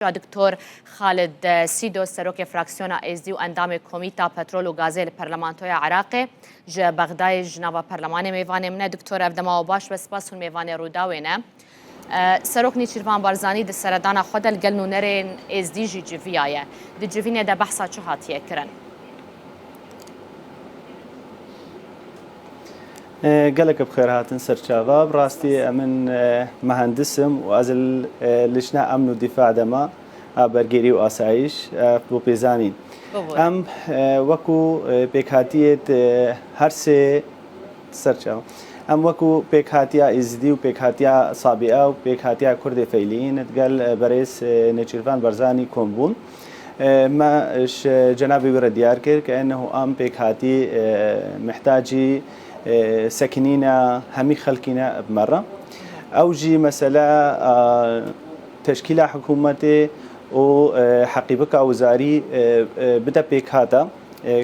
دکتۆر خالد سیدۆ سەرۆکی فراکسیۆنە ئێزدی و ئەندامی کۆمیتا پەترۆل و گازێ لە پەرلەمانتۆیە عراقێ ji بەغدای ژناوە پەرلەمانê mêvanê min e دکتۆر ev dema baş ve spas hûn mêvanê Rûdawê ne Serok Nêçîrvan Barzanî di seredana xwe de li gel nûnerên êzdî jî civiya ye di civînê de behsa çi hatiye kirin gelek bixêr hatin serçava rastî min mehendisim û ez li jina emn û dîfa de me a bergerî û asayîş bû pêzanîn em wekû pêkhatiyê her sê serçava em wekû pêkhatiya êzdî û pêkhatiya Sabiha û pêkhatiya Kurdê Feylîn gel berêz Nêçîrvan Barzanî kombûn me ji cenabê wî re diyar kir ke ennehu em pêkhatî mihtajî سكنينا همي خلقنا بمرة أو جي مثلا تشكيل حكومتي وحقيبك وزاري بدأ بيك هذا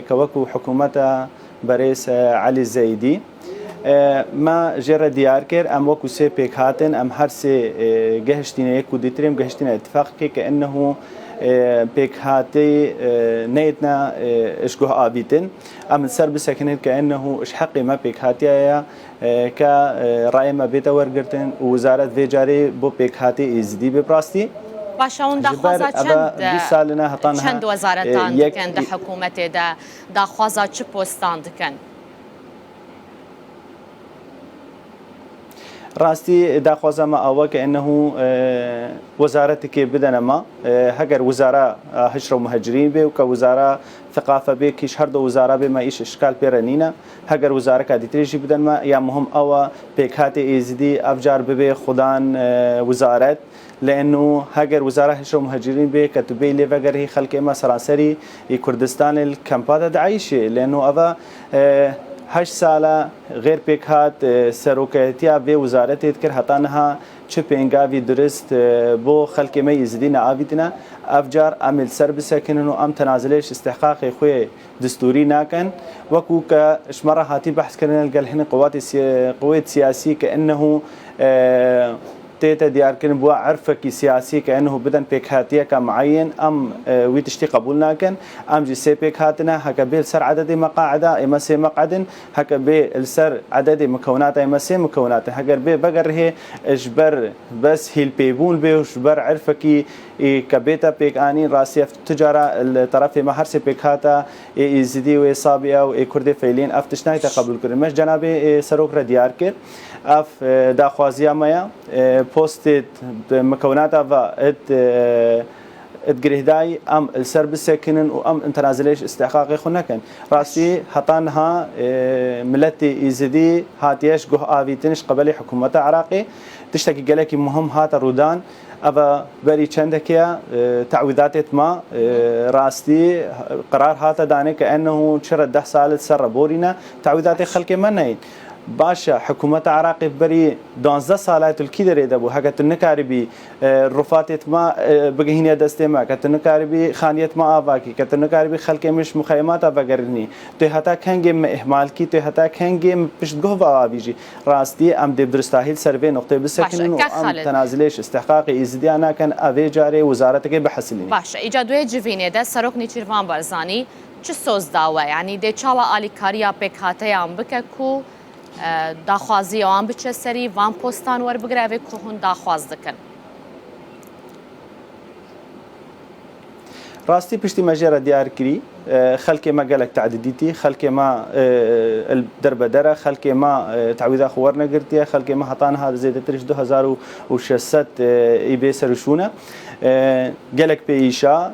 كوكو حكومته برئيس علي الزايدي ما جرى ديار كير أم وكو سي بيك هاتن أم هر سي جهشتنا يكو ديتريم جهشتنا اتفاق كأنه بيك هاتي نيتنا اشكوه آبيتن أم السر بسكنت كأنه إش حقي ما بيك هاتيا كرأي ما بيتا ورقرتن ووزارة فيجاري بو بيك هاتي إزدي ببراستي باشا اون داخوازا چند وزارتان دکن ده حکومت ده داخوازا چه پوستان دکن راستي داخوازا ما أوى كأنه وزارتك بدنا ما هجر وزارة هجرة ومهاجرين به وكوزارة ثقافة به كيش هردو وزارة به ما إيش إشكال بيرنينا هجر وزارة كادي تريجي بدنا ما يا مهم أوى بيكاتي إزدي أفجار به خدان وزارات لأنه هجر وزارة هجرة ومهاجرين به كتبي لي فجر هي خلق ما سراسري كردستان الكامبادا دعيشة لأنه هذا 8 ساله غیر پێکات سەرۆکایەتیا بێ وزارەتێ کرد هەتانەها چ پێنگاوی درست بۆ خەڵکی مە ئیزدی نەئاویتنە ئەفجار ئەمیل سەر بسەکنن و ئەم تەنازلێش استحقاقی خۆی دستوری ناکەن وەکو کە شمەڕە هاتی بەحثکردن لەگەڵ هێنە قوات سیاسی کە ئەنەه تيتا ديار كن بوا عرفك سياسي كأنه بدن بيكهاتية كمعين أم ويتشتي قبولنا كن أم جي سي بيكهاتنا هكا بيل سر عدد مقاعدة إما سي مقعد هكا بيل سر عدد مكونات إما سي مكونات هكا بي بقر هي إجبر بس هي البيبون بي وإجبر عرفك كبيتا بيك آني راسية تجارة الطرف ما هرسي بيكهاتا إزدي وإصابيا وكردي فيلين أفتشناي تقبل كرن مش جنابي سروك رديار كر اف داخوازیا مایا پوستت مکوناتا و اتگرهدای ام السر بسکنن و ام انتنازلش استحقاقی خو نکن راستی حتانها ملت ایزدی هاتیش گوه آویتنش قبل حکومت عراقی تشتكي قالك مهم هات رودان أبا بري چندكيا تعويضات ما راستي قرار هات داني كأنه شرد 10 سال سر بورينا تعويضات خلق منين باشا حكومة عراقي بري 12 سالات الكيدري دبو هكا نكاربي رفاتت ما بقهينيا دستي ما كت نكاربي خانيت ما افاكي كت نكاربي خلق مش مخيمات افغرني تو هتا كانجم اهمال كي تو هتا كانجم بشت جوه بيجي راستي ام دي درستاهيل سيرفي نقطه بسكنن وام تنازلش استحقاقي ازديانا كان افي جاري وزارتك بحسلين باشا ايجادوي جيفيني ده سروك نيچيرvan Barzanî چ سوز داوه يعني دي چاوا اليكاريا پکهاته ام بککو داخوازی آن بچه سری وان پستان ور بگره و که هون داخواز دکن راستی پشتی مجرد دیار کری خلک ما گلک تعددیتی خلک ما دربدره خلک ما تعویض خوار نگرتیه خلک ما حتان ها زیاده ترش 2600 ای بی سرشونه گلک پیشا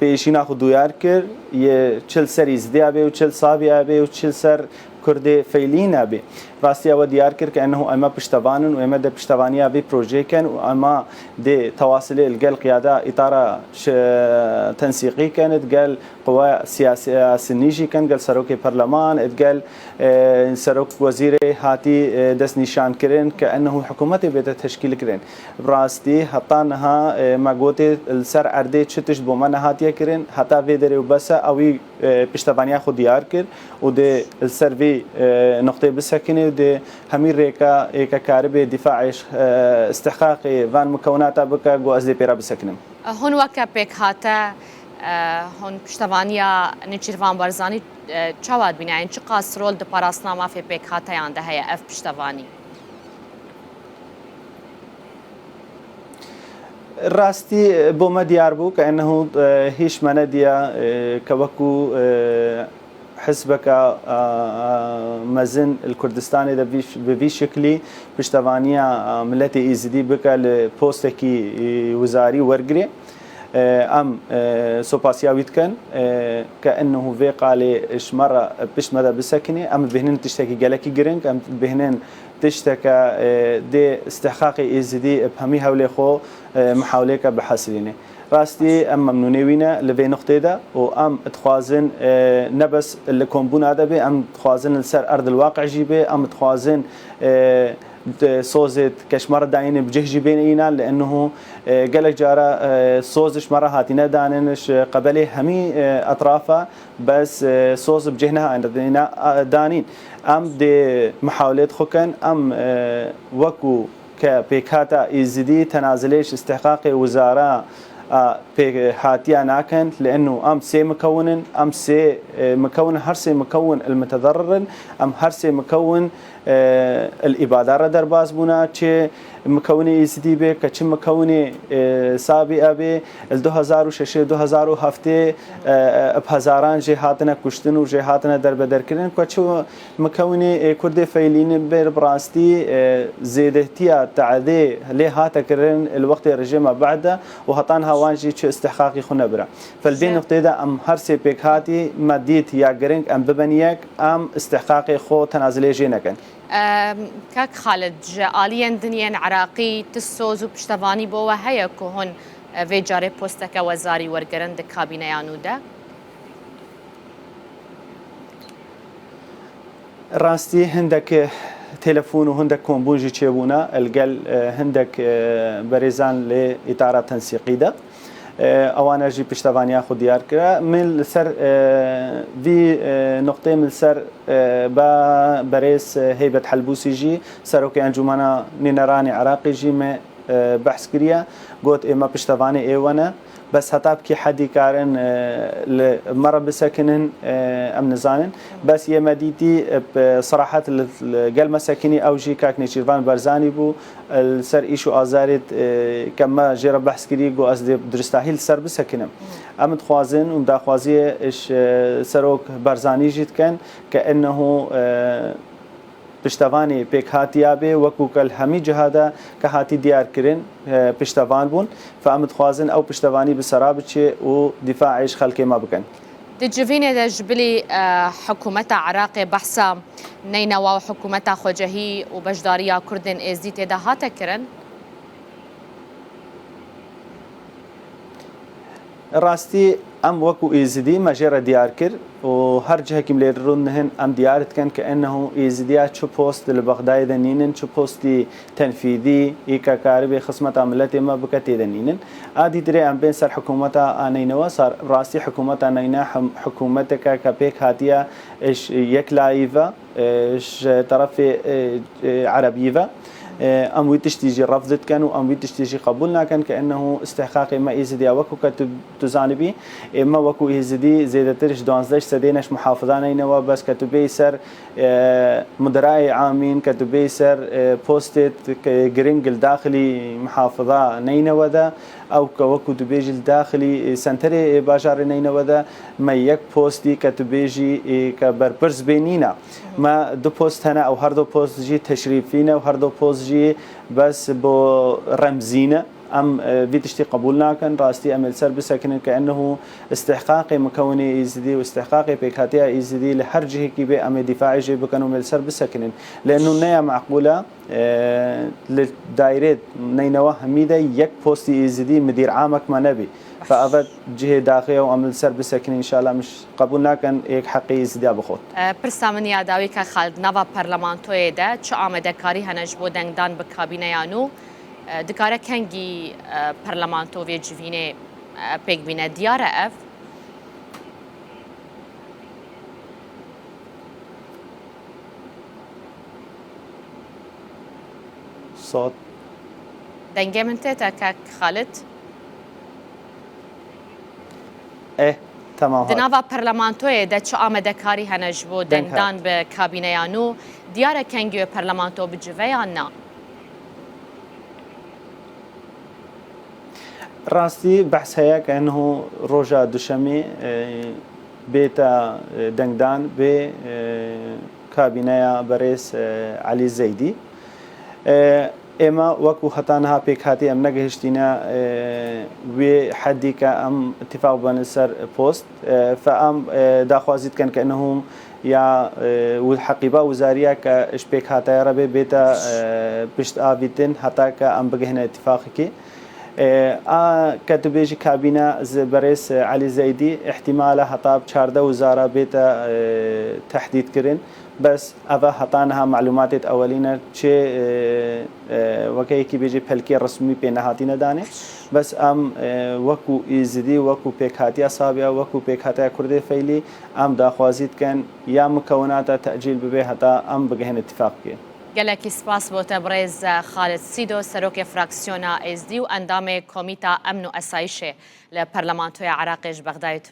پیشینا خود دیار کر یه 40 سر ازدیا به و 40 صابیا به و 40 سر كردي فيلين أبي راسي أود ياركر كأنه أما بشتوانن وأما ده بشتوانية أبي بروجي كان وأما ده تواصل الجال قيادة إطار تنسيقي كانت قال قوى سياسية سنيجي كان قال سروك برلمان قال سروك وزير هاتي دس نشان كرين كأنه حكومة بيت تشكيل كرين براستي حطانها ما قوتي السر أردي شتش بومن هاتية كرين حتى في دري وبس أوي بشتوانية خود ياركر وده السر في نقطة بسكنه ده همين ريكا إيكا كاربي دفاعش استحقاقي فان مكوناتا بكا جو أزدي بيرا بسكنم هون وەکە پێک هاتە هۆن پشتەوانیە نێچیروان بەرزانی چاوات بینایەن چ قاسرۆل دە پاراستنا مافێ پێک هاتەیان دەهەیە ئەف پشتەوانی راستي بوما ديار بو كأنه هيش منديا كوكو حسبك مزن الكردستاني ده بفي شكلي بشتوانيا ملتي إزدي بك البوستكي وزاري ورقري ام سوباسياويت كان كانه في قال اش مره بش مدى بسكني ام بهنن تشتكي جالكي جرينك ام بهنن تشتكى دي استحقاقي ازدي بهمي هولي خو محاوليك بحسريني راستي ام ممنونيوينا لبي نقطه ده وام تخوازن نبس اللي كومبون ادبي ام تخوازن لسر ارض الواقع جيبي ام تخوازن صوزت كشمر داين بجهجي بين اينا لانه قالك جارة صوزش مرة هاتينا داننش قبله همي اطرافه بس صوز بجهنها عندنا دانين ام دي محاولات خوكن ام وكو كبيكاتا ازدي تنازليش استحقاقي وزاره هاتيا ناكن لانه ام سي مكون ام سي مكون هر سي مكون المتضرر ام هر سي مكون الاباده درباز بونا تشي مكوني اسدي به كچ مكوني سابقه به 2006 2007 بهزاران جهاتنا كشتن وجهاتنا دربدر كرن كچ مكوني كرد فيلين بير براستي زيدتيا تعدي له هات كرن الوقت رجيمه بعده وهطان هوانجي تش استحقاقي خنبره فالبين نقطه ام هر سي بيك هاتي مديت يا جرينك ام ببنيك ام استحقاقي خو تنازلي جينكن كاك خالد آليا دنيا عراقي تسوز وبشتواني بوا هيا كهون في جاري بوستك وزاري ورقرن دك كابينة يانو ده راستي هندك تلفون وهندك كومبونجي تشيبونا القل هندك بريزان لإطارة تنسيقي ده اوانا جي پشتوانیا خود دیار کرا من سر في نقطه من سر با بريس هيبه حلبوسي جي سروكي انجمنا نينراني عراقي جي ما بحث كريا قلت اما پشتواني ايوانا بس هتاب كي حدي كارن مرة بسكنن ام نزانن بس يا مديتي بصراحة قال مساكني او جي كاك نيشيرفان برزاني بو السر ايشو ازارت كما جرى بحث كري جو اسدي درستاهيل سر بسكنم ام تخوازن ومدا خوازيه ايش سروك برزاني جيت كان كانه پشتوانی پیک هاتیا به وکو کل همی جهادا که هاتی دیار کرن پشتوان بون فامد خوازن او پشتوانی بسراب چه و دفاعش خلق ما بکن دجفين دجبلي حكومة عراق بحثا نينوا وحكومة خوجهي وبجداريا كردن ازدي تدا هاتا كرن راستي ام وكو ايزدي مجرى ديار كر وهر جهه كم ليرونهن ام ديارت كان كانه ايزديات شو بوست لبغداد دنينن شو بوستي تنفيذي ايكا كاربي خصمه عملتي ما بكتي دنينن ادي دري ام بين سر حكومتها انينوا صار راسي حكومتها انينا حكومتك كبيك هاتيا ايش يكلايفا ايش طرف عربيفا ام ويتشتيجي رفضت كان وام ويتشتيجي قبولنا كان كانه استحقاق ما يزدي وكو كتزانبي اما وكو يزدي زيدترش دونزدش سدينش محافظان اينوا بس كتبي سر مدراء عامين كتبي سر بوستت جرينج الداخلي محافظه نينوا ذا او كوكو دبيجي الداخلي سنتري باجار نينوا ذا ما يك بوستي كتبيجي كبربرز بينينا ما دو بوست هنا او هر دو بوست جي تشريفينا وهر دو بوست جي بس بو رمزينا ام فيتشتي قبولنا كان راستي امل سر بسكن كانه استحقاقي مكوني يزدي واستحقاقي بكاتيا يزدي لحرجه كي بي ام دفاعي جي بكنو مل سر بسكن لانه نيا معقوله للدايرات نينوا حميده يك بوستي يزدي مدير عامك ما نبي فأبد جهة داخلية وعمل سر بسكن إن شاء الله مش قبولنا كان إيك حقي يزدي بخوت. برسامن ياداوي كخالد نوا برلمانتوي ده شو آمده كاري هنجبو دنگدان بكابينة يانو دكارة كنجي برلمانتو في جفينة بيك بينا ديارة اف الصوت. دنگه من تێتە کاک خالد ايه تمام هات. دناوا پەرلەمانتۆیە دەچ ئامادەکاری هەنەژ بۆ دەنگدان بە کابینەیان و دیارە کەنگوێ پەرلەمانتۆ بجڤەیان نا. راستي بحث هيا كأنه روجا دوشمي بيتا دنگدان ب كابينيا بريس علي زيدي اما وكو خطانها بيك هاتي ام نگهشتينا بحدي كأم اتفاق بنسر بوست فام داخوازيت كان كأنهم يا والحقيبة وزارية كاش بيك هاتا يا ربي بيتا بشت آبيتن حتى كأم بجهنا اتفاقكي كتبيجي كابينة بريس علي زيدي احتماله حتى بشارده وزارة بيتا تحديد كرين بس أفا حطانها معلومات أولينا شيء وكيكي بيجي بهالكي رسمي بينهاتينا داني بس وكو إيزدي وكو بيكهاتي أصابع وكو بيكهاتي كردي فيلي داخوازيت كان يا مكونات تأجيل ببي حتى بجهن اتفاق كي گەلێکی سپاس بۆ تەبڕێز خالد سیدۆ سەرۆکی فراکسیۆنە ئێزدی و ئەندامێ کۆمیتا ئەمن و ئەسایشێ لە پەرلەمانتۆی عراقیش بەغدای